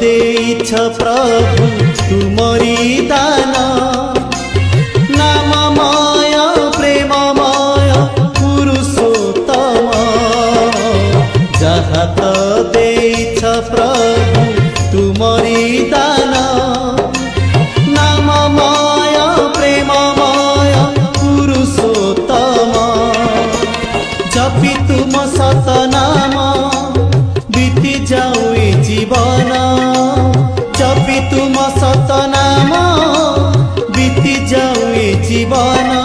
ଦେଇଛ ପ୍ରଭୁ ତୁମରି ଦାନ। ନାମମୟ ପ୍ରେମମୟ ପୁରୁଷୋତ୍ତମ ଯାହା ତ ଦେଇଛ ପ୍ରଭୁ ତୁମରି ଦାନ। ନାମମୟ ପ୍ରେମମୟ ପୁରୁଷୋତ୍ତମ ଜପି ତୁମ ସତ ନାମ बीती जाऊ ए जीवन। जपि तुम सत नाम बीती जाऊ ए जीवन।